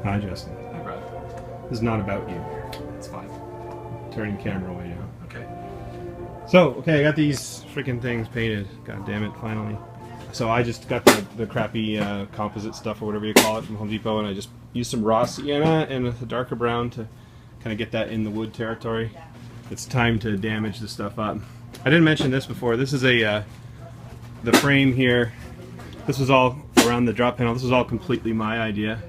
Hi, Justin. Hi, Brad. This is not about you. It's fine. Turning camera away now. Okay. So, okay, I got these freaking things painted. God damn it, finally. So I just got the crappy composite stuff or whatever you call it from Home Depot, and I just used some raw sienna and a darker brown to kind of get that in the wood territory. It's time to damage the stuff up. I didn't mention this before. This is a the frame here. This was all around the drop panel. This was all completely my idea.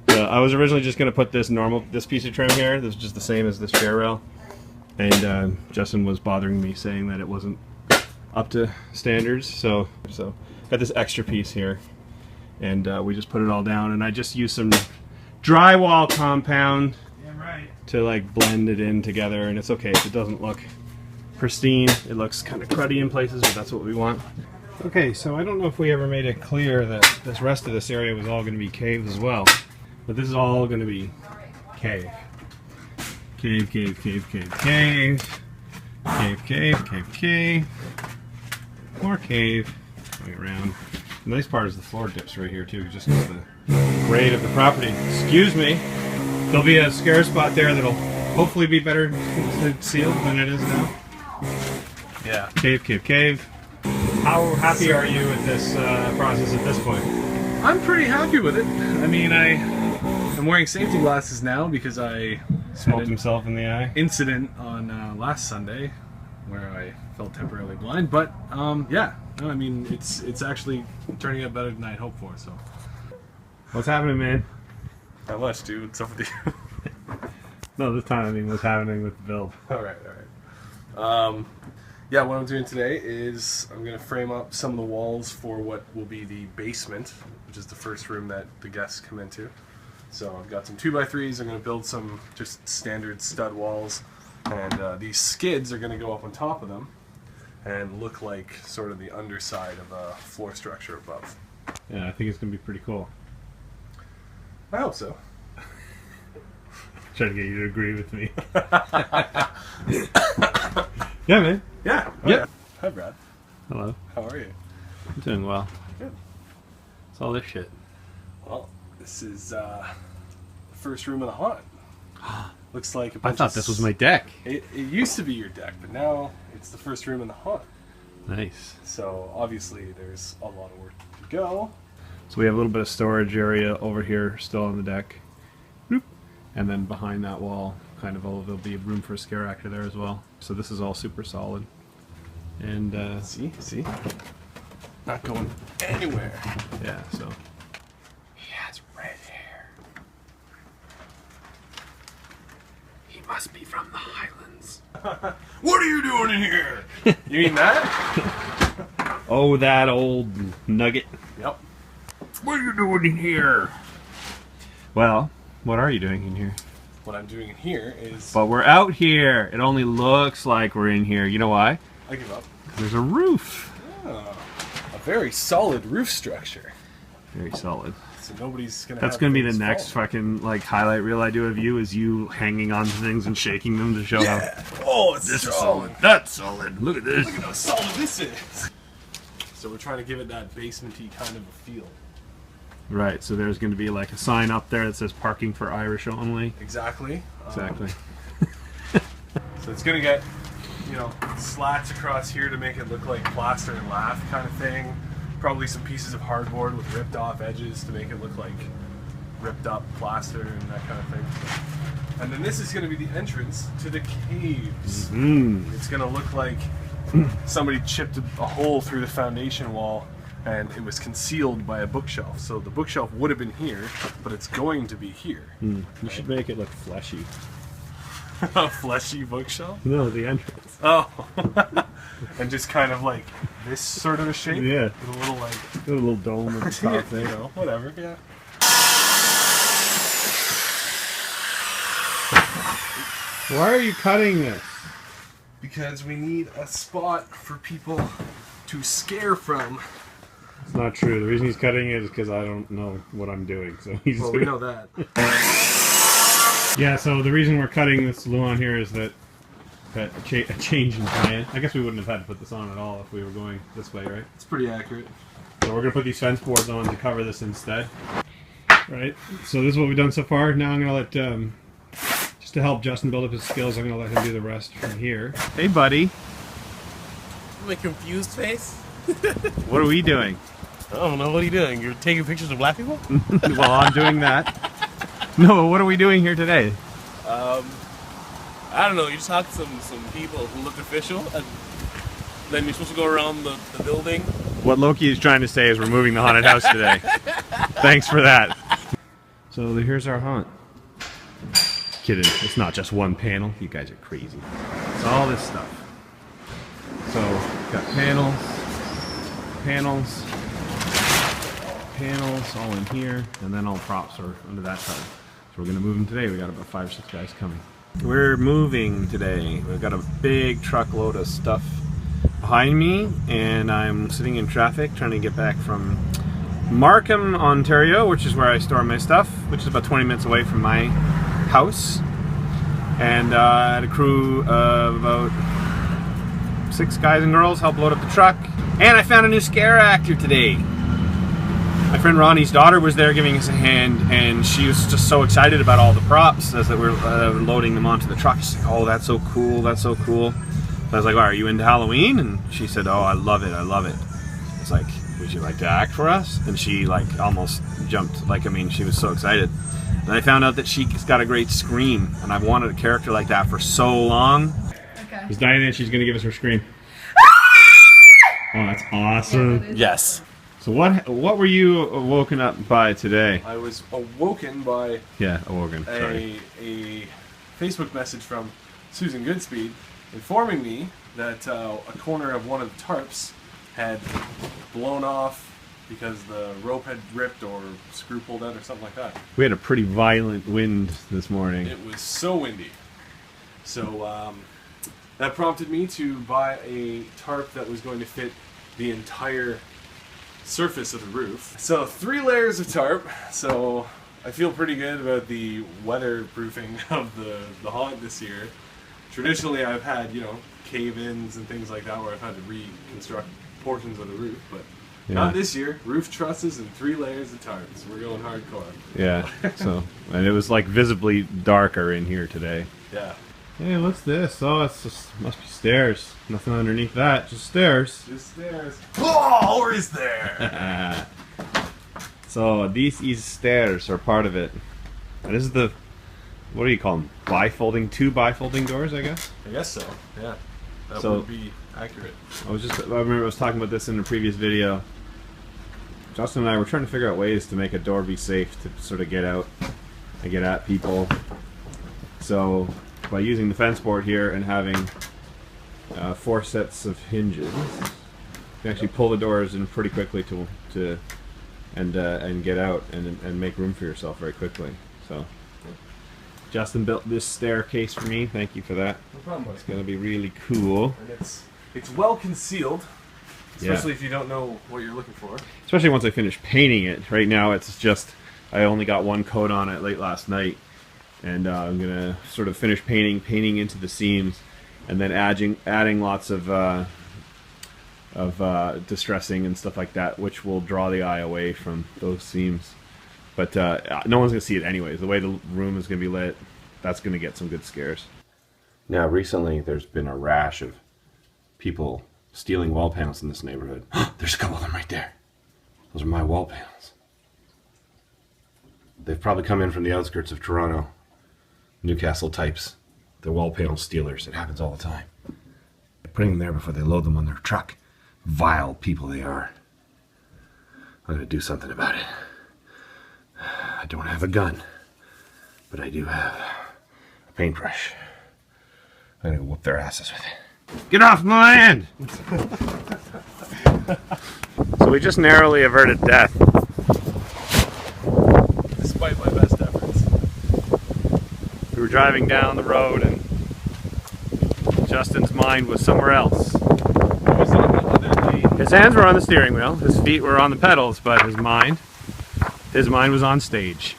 I was originally just going to put this piece of trim here. This is just the same as this chair rail. And Justin was bothering me saying that it wasn't up to standards. So got this extra piece here. And we just put it all down. And I just used some drywall compound to like blend it in together. And it's okay if it doesn't look pristine. It looks kind of cruddy in places, but that's what we want. Okay, so I don't know if we ever made it clear that this rest of this area was all going to be caves as well. But this is all going to be cave. Cave, cave, cave, cave, cave. Cave, cave, cave, cave. More cave. Going around. The nice part is the floor dips right here too, just because of the grade of the property. Excuse me. There'll be a scare spot there that'll hopefully be better sealed than it is now. Yeah. Cave, cave, cave. How happy are you with this process at this point? I'm pretty happy with it. I mean, I'm wearing safety glasses now because I Smoked himself in the eye. Incident on last Sunday where I felt temporarily blind. But yeah, no, I mean it's actually turning out better than I'd hoped for. So. What's happening, man? Not much, dude. What's up with you? No, this time I mean what's happening with the build. All right. Yeah, what I'm doing today is I'm going to frame up some of the walls for what will be the basement, which is the first room that the guests come into. So I've got some 2x3s. I'm going to build some just standard stud walls, and these skids are going to go up on top of them and look like sort of the underside of a floor structure above. Yeah, I think it's going to be pretty cool. I hope so. Trying to get you to agree with me. Yeah, man. Yeah. Yep. Hi, Brad. Hello. How are you? I'm doing well. Good. What's all this shit? Well, this is the first room of the haunt. Looks like a bunch I thought this was my deck. It used to be your deck, but now it's the first room in the haunt. Nice. So obviously there's a lot of work to go. So we have a little bit of storage area over here still on the deck. Boop. And then behind that wall, kind of there'll be room for a scare actor there as well. So this is all super solid. And see? Not going anywhere. Yeah, so. He has red hair. He must be from the Highlands. What are you doing in here? You mean that? Oh, that old nugget. Yep. What are you doing in here? Well, what are you doing in here? What I'm doing in here is... But we're out here. It only looks like we're in here. You know why? I give up. There's a roof. Oh, a very solid roof structure. Very solid. So nobody's gonna. That's gonna be the next fucking like highlight reel I do of you, is you hanging on to things and shaking them to show how. Oh, it's This solid. is solid. That's solid. Look at this. Look at how solid this is. So we're trying to give it that basement-y kind of a feel. Right. So there's going to be like a sign up there that says "Parking for Irish Only." Exactly. Exactly. So it's gonna get, slats across here to make it look like plaster and lath kind of thing. Probably some pieces of hardboard with ripped off edges to make it look like ripped up plaster and that kind of thing. And then this is going to be the entrance to the caves. Mm-hmm. It's going to look like somebody chipped a hole through the foundation wall and it was concealed by a bookshelf. So the bookshelf would have been here, but it's going to be here. You should make it look fleshy. A fleshy bookshelf? No, the entrance. Oh. And just kind of like this sort of a shape? Yeah. With a little like... Got a little dome at the top there. Whatever, yeah. Why are you cutting this? Because we need a spot for people to scare from. It's not true. The reason he's cutting it is because I don't know what I'm doing. So he's. Well, we know that. Yeah. So the reason we're cutting this Luan here is that a change in plan. I guess we wouldn't have had to put this on at all if we were going this way, right? It's pretty accurate. So we're gonna put these fence boards on to cover this instead. Right. So this is what we've done so far. Now I'm gonna let just to help Justin build up his skills, I'm gonna let him do the rest from here. Hey, buddy. My confused face? What are we doing? I don't know. What are you doing? You're taking pictures of black people? Well, I'm doing that. No, what are we doing here today? I don't know. You just talked to some people who looked official, and then you're supposed to go around the building. What Loki is trying to say is we're moving the haunted house today. Thanks for that. So here's our haunt. Kidding. It's not just one panel. You guys are crazy. It's all this stuff. So got panels, panels, panels all in here, and then all props are under that side. So we're gonna move them today. We got about 5 or 6 guys coming. We're moving today. We've got a big truckload of stuff behind me, and I'm sitting in traffic trying to get back from Markham, Ontario, which is where I store my stuff, which is about 20 minutes away from my house. And I had a crew of about 6 guys and girls help load up the truck. And I found a new scare actor today. My friend Ronnie's daughter was there giving us a hand, and she was just so excited about all the props as that we're loading them onto the truck. She's like, oh, that's so cool, that's so cool. So I was like, well, are you into Halloween? And she said, oh, I love it, I love it. It's like, would you like to act for us? And she like almost jumped, like, I mean, she was so excited. And I found out that she's got a great scream, and I've wanted a character like that for so long. Okay. Is Diana, she's gonna give us her scream. Oh, that's awesome. Yeah, Yes. So what were you woken up by today? I was awoken by Awoken. Sorry. a Facebook message from Susan Goodspeed informing me that a corner of one of the tarps had blown off because the rope had ripped or screw pulled out or something like that. We had a pretty violent wind this morning. It was so windy. So that prompted me to buy a tarp that was going to fit the entire surface of the roof. So 3 layers of tarp. So I feel pretty good about the weatherproofing of the haunt this year. Traditionally, I've had, you know, cave-ins and things like that where I've had to reconstruct portions of the roof, but not this year. Roof trusses and 3 layers of tarps. We're going hardcore. Yeah. So, and it was like visibly darker in here today. Yeah. Hey, what's this? Oh, it's just must be stairs. Nothing underneath that. Just stairs. Just stairs. Oh, or is there? So these stairs are part of it. And this is the, what do you call them? Bifolding, 2 bifolding doors, I guess. I guess so. Yeah. That So- would be accurate. I remember I was talking about this in a previous video. Justin and I were trying to figure out ways to make a door be safe to sort of get out and get at people. So by using the fence board here and having 4 sets of hinges, you can actually pull the doors in pretty quickly and get out and make room for yourself very quickly. So Justin built this staircase for me. Thank you for that. No problem, buddy. It's going to be really cool. And it's well concealed, especially if you don't know what you're looking for. Especially once I finish painting it. Right now it's just, I only got 1 coat on it late last night. And I'm going to sort of finish painting into the seams, and then adding lots of distressing and stuff like that, which will draw the eye away from those seams. But no one's going to see it anyways. The way the room is going to be lit, that's going to get some good scares. Now, recently, there's been a rash of people stealing wall panels in this neighborhood. There's a couple of them right there. Those are my wall panels. They've probably come in from the outskirts of Toronto. Newcastle types. They're wall panel stealers. It happens all the time. They're putting them there before they load them on their truck. Vile people they are. I'm going to do something about it. I don't have a gun, but I do have a paintbrush. I'm going to whoop their asses with it. Get off my land! So we just narrowly averted death. Despite my best efforts. We were driving down the road and Justin's mind was somewhere else. I was on the other lane. His hands were on the steering wheel, his feet were on the pedals, but his mind was on stage.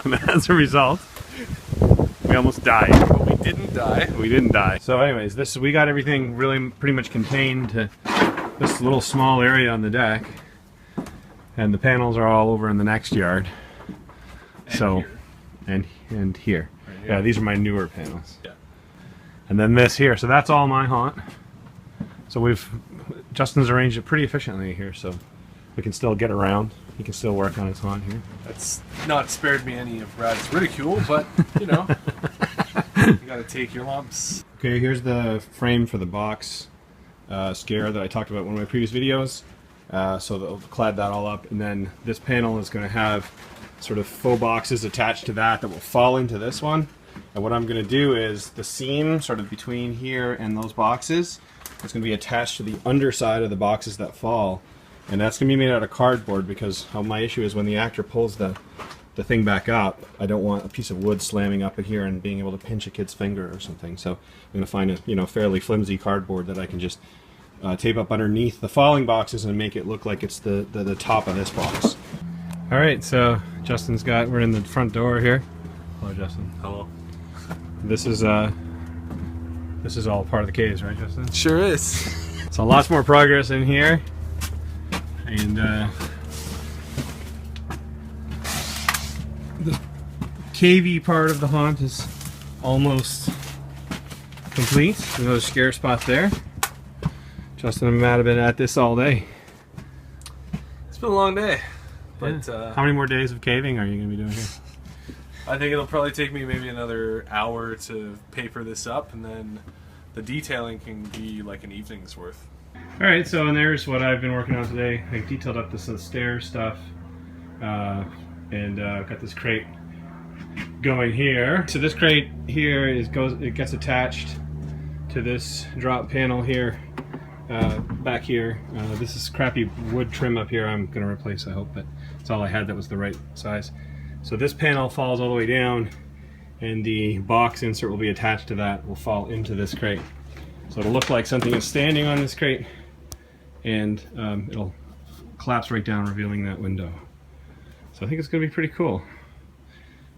And as a result, we almost died. But we didn't die. We didn't die. So anyways, we got everything really pretty much contained to this little small area on the deck, and the panels are all over in the next yard. Here. And here. Right here. Yeah, these are my newer panels. Yeah. And then this here. So that's all my haunt. So Justin's arranged it pretty efficiently here, so we can still get around. He can still work on his haunt here. That's not spared me any of Brad's ridicule, but you know, you gotta take your lumps. Okay, here's the frame for the box scare that I talked about in one of my previous videos. So they'll clad that all up, and then this panel is going to have sort of faux boxes attached to that will fall into this one. And what I'm going to do is the seam sort of between here and those boxes is going to be attached to the underside of the boxes that fall, and that's going to be made out of cardboard, because my issue is when the actor pulls the thing back up, I don't want a piece of wood slamming up in here and being able to pinch a kid's finger or something. So I'm going to find a fairly flimsy cardboard that I can just tape up underneath the falling boxes and make it look like it's the top of this box. All right, so we're in the front door here. Hello, Justin. Hello. This is all part of the caves, right, Justin? Sure is. So lots more progress in here, and the cavey part of the haunt is almost complete. There's another scare spot there. Justin and Matt have been at this all day. It's been a long day, but how many more days of caving are you going to be doing here? I think it'll probably take me maybe another hour to paper this up, and then the detailing can be like an evening's worth. All right, so and there's what I've been working on today. I detailed up this stair stuff, and got this crate going here. So this crate here it gets attached to this drop panel here, back here. This is crappy wood trim up here. I'm going to replace, I hope, but it's all I had that was the right size. So this panel falls all the way down, and the box insert will be attached to that. Will fall into this crate. So it'll look like something is standing on this crate, and it'll collapse right down, revealing that window. So I think it's going to be pretty cool.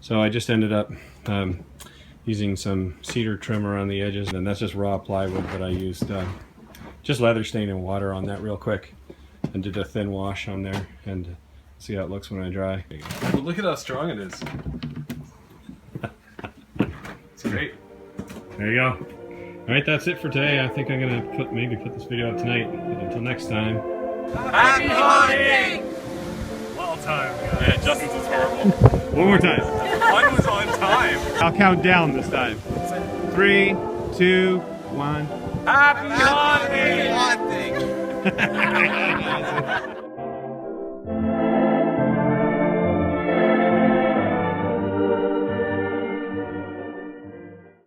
So I just ended up using some cedar trim around the edges, and that's just raw plywood, but I used just leather stain and water on that real quick, and did a thin wash on there, and see how it looks when I dry. But look at how strong it is. It's great. There you go. All right, that's it for today. I think I'm gonna maybe put this video out tonight. But until next time. Happy hunting! Well timed, guys. Yeah, Justin's was horrible. One more time. Mine was on time. I'll count down this time. 3, 2, 1. Happy hunting! Happy hunting!